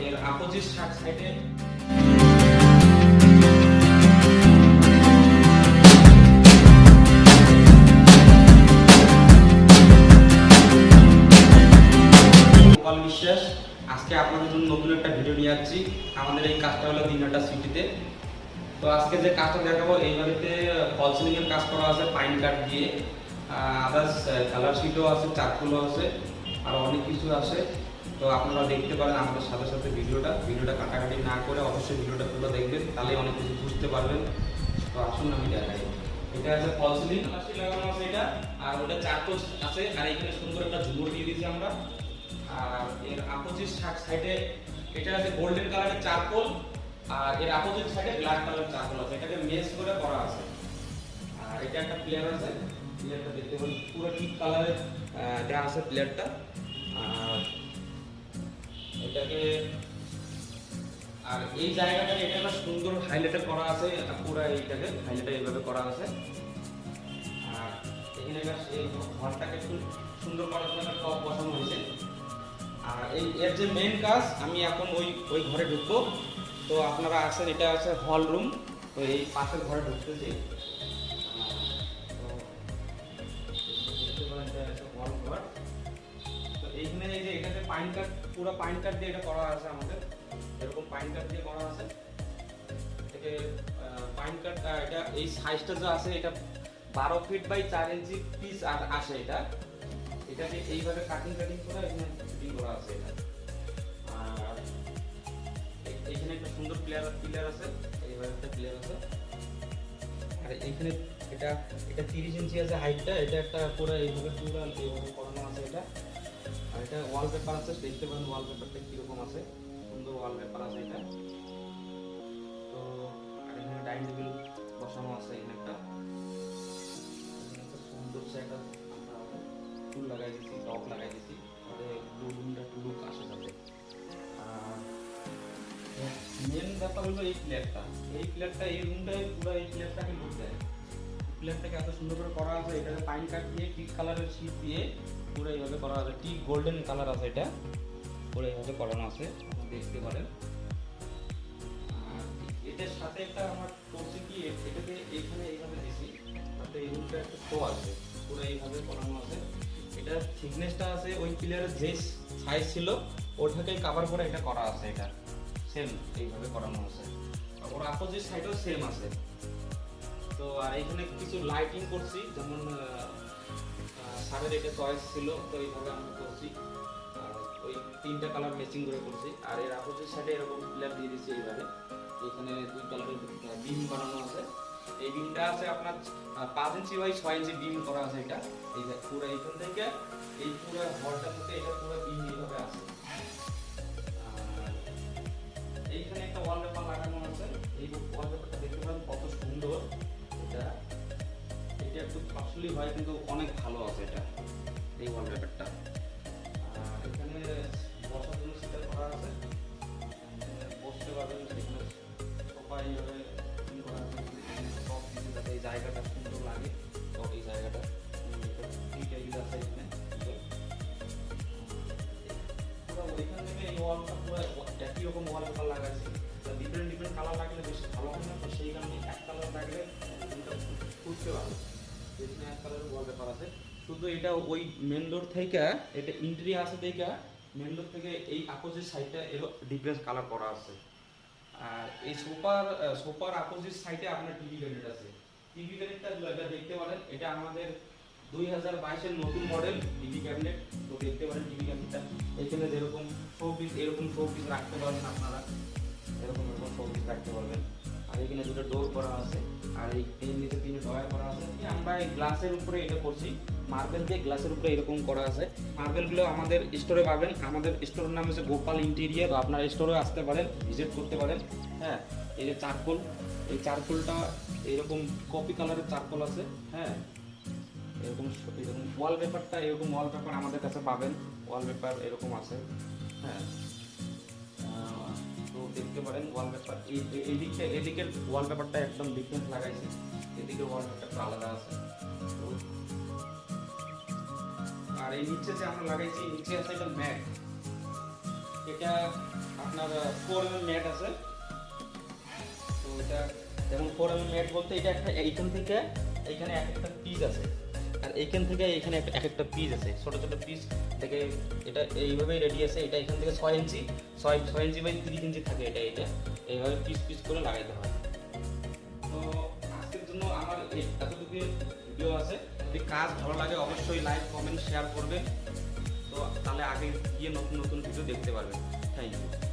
এর অপোজিট সাইডে গোপাল বিশ্বাস। আজকে আপনাদের জন্য নতুন একটা ভিডিও নিয়ে আসছি। আমাদের এই কাজটা হলো দিনহাটা সিটিতে। তো আজকে যে কাজটা দেখাবো, এই বাড়িতে ফল সিলিং এর কাজ করা আছে পাইন কাঠ দিয়ে, আদার্স কালার শিটও আছে, চারকোলও আছে, আর অনেক কিছু আছে। তো আপনারা দেখতে পারেন আমাদের সাথে সাথে ভিডিওটা কাটাকাটি না করে অবশ্যই ভিডিওটা পুরো দেখবেন, তাহলে অনেক কিছু বুঝতে পারবেন। তো আসুন আমি দেখাই। এটা আছে ফল সিলিং লাগানো আছে এটা, আর ওটা চারকোল আছে, আর এখানে সুন্দর একটা ঝুমুর দিয়ে দিয়েছি আমরা। আর এর অপোজিট সাইডে এটা আছে গোল্ডেন কালারের চারকোল, আর এর অপোজিট সাইডে ব্ল্যাক কালারের চারকোল আছে, এটাকে মেশ করে করা আছে। আর এটা একটা প্লেয়ার আছে, প্লেয়ারটা দেখতে পারেন পুরো টিপ কালারের দেওয়া আছে প্লেয়ারটা। আর এটাকে আর এই জায়গাটা এটা একটা সুন্দর হাইলাইট করা আছে, পুরো এইটাকে হাইলাইট এইভাবে করা আছে। আর এখানে এই ঘরটাকে একটু সুন্দর করার জন্য টপ বসানো হয়েছে। আর এর যে মেইন কাজ, আমি এখন ওই ঘরে ঢুকবো। তো আপনারা আসেন, এটা আছে হল রুম। তো এই পাশের ঘরে ঢুকতেছি। তো এইখানে এই যে এটাতে পাইন কাঠ, পুরো পাইন কাঠ দিয়ে এটা করা আছে আমাদের, এরকম পাইন কাঠ দিয়ে করা আছে। এটাকে পাইন কাঠ, এটা এই সাইজটা যে আছে এটা 12 ফিট বাই 4 ইঞ্চি পিস আর আসে এটা। এটাকে এইভাবে কাটিং করে এখানে ফিটিং করা আছে এটা। আর এখানে একটা সুন্দর পিলার আছে, এইভাবে একটা পিলার আছে। আর এখানে এটা 30 ইঞ্চি আছে হাইটটা, এটা একটা পুরো এইভাবে করানো আছে এটা। আর এটা ওয়ালপেপার আছে, দেখতে পারেন ওয়ালপেপারটা কিরকম আছে, সুন্দর ওয়ালপেপার আছে এটা। তো আর এখানে ডাইনিং টেবিল বসানো আছে, এখানে একটা সুন্দর একটা ফুল লাগাই দিচ্ছি, টপ লাগাই দিচ্ছি, তাহলে রুমটা একটু লুক আসে যাবে। আর মেন ব্যাপার হলো এই প্লেটটা, এই রুমটাই পুরো এই প্লেটটাকে লুক দেয়। প্লেটটাকে এত সুন্দর করে করা আছে, এটাকে পাইন কাঠ দিয়ে টিক কালারের শীট দিয়ে পুরো এইভাবে করা আছে, টিক গোল্ডেন কালার আছে এটা, পুরো এইভাবে করানো আছে, দেখতে পারেন। আর এটার সাথে একটা আমার করছি কি, এটাকে এখানে এইভাবে দিছি, তাতে এই রুমটা একটা শো আছে, পুরো এইভাবে করানো আছে। এটা থিকনেসটা আছে ওই পিলারের যে সাইজ ছিল ওটাকেই কভার করে এটা করা আছে, এটা সেম এইভাবে করানো আছে। ওর অপোজিট সাইডেও সেম আছে। তো আর এখানে কিছু লাইটিং করছি, যেমন সারের এটা চয়েস ছিল, তো এইভাবে আমরা করছি। আর ওই 3টা কালার ম্যাচিং করে করছি। আর এর অপোজিট সাইডে এরকম পিলার দিয়ে দিচ্ছি এইভাবে, এখানে 2 কালারের বিম বানানো আছে। এই বিমটা আছে আপনার 5 ইঞ্চি বাই 6 ইঞ্চি বিম করা আছে এটা। এই যে পুরো এইখান থেকে এই পুরো হলটা থেকে এটা পুরো বিম এইভাবে আছে। আর এইখানে একটা ওয়ালপেপার লাগানো আছে, এই ওয়ালপেপারটা দেখতে পারেন কত সুন্দর। এটা একটু কস্টলি হয় কিন্তু অনেক ভালো আছে এটা, এই ওয়ালপেপারটা। আর এখানে বসার জন্য সিটার করা আছে, বসতে পারবেন। এখানে সোফা এইভাবে করা আছে, সব কিছু যাতে এই জায়গাটা সুন্দর লাগে। তো এই জায়গাটা আছে এখানে পুরো ওইখান থেকে এই ওয়ালটা পুরো একই রকম ওয়ালপেপার লাগাইছি। ডিফারেন্ট কালার লাগলে বেশি ভালো হয় না, তো সেই কারণে এক কালার লাগলে বুঝতে পারবে। এখানে এক কালারের ওয়ালপেপার আছে, শুধু এটা ওই মেন ডোর থেকে এটা এন্ট্রি আছে দেখে মেন ডোর থেকে এই অপোজিট সাইডটা এলো ডিফারেন্ট কালার করা আছে। আর এই সোফার অপোজিট সাইডে আপনার টিভি ক্যাবিনেট আছে। টিভি ক্যাবিনেটটা দেখতে পারেন, এটা আমাদের 2022 এর নতুন মডেল টিভি ক্যাবিনেট। তো দেখতে পারেন টিভি ক্যাবিনেটটা এখানে যেরকম শোপিস, এরকম শোপিস রাখতে পারবেন আপনারা, এরকম শোপিস রাখতে পারবেন। আর এখানে 2টা ডোর করা আছে, আর এই নিচে 3 ডয়ার করা আছে। আমরা এই গ্লাসের উপরে এটা করছি, মার্বেল দিয়ে গ্লাসের উপরে এরকম করা আছে। মার্বেলগুলো আমাদের স্টোরে পাবেন, আমাদের স্টোরের নাম হচ্ছে গোপাল ইন্টেরিয়ার। আপনারা স্টোরে আসতে পারেন, ভিজিট করতে পারেন। হ্যাঁ, এই যে চারকোল, এই চারকোলটা এরকম কপি কালারের চারকোল আছে। হ্যাঁ, এরকম ওয়ালপেপারটা, এরকম ওয়ালপেপার আমাদের কাছে পাবেন, ওয়ালপেপার এরকম আছে। হ্যাঁ, তো দেখতে পারেন ওয়ালপেপার এদিকের ওয়ালপেপারটা একদম ডিফারেন্ট লাগাইছে, এদিকের ওয়ালপেপারটা আলাদা আছে। আর এই নিচে যে আমরা লাগাইছি, নিচে আছে এটা ম্যাট, এটা আপনার 4mm ম্যাট আছে। তো এটা যেমন 4mm ম্যাট বলতে এটা একটা এইখান থেকে এইখানে এক একটা পিস আছে, আর এইখান থেকে এইখানে এক একটা পিস আছে, ছোট ছোট পিস থেকে এটা এইভাবেই রেডি আছে। এটা এখান থেকে 6 ইঞ্চি 6 ইঞ্চি বাই 30 ইঞ্চি থাকে এটা এইভাবে পিস পিস করে লাগাইতে হয়। তো আজকের জন্য আমার এতটুকু ভিডিও আছে। যদি কাজ ভালো লাগে অবশ্যই লাইক কমেন্ট শেয়ার করবেন, তো তাহলে আগে গিয়ে নতুন নতুন ভিডিও দেখতে পারবেন। Thank you.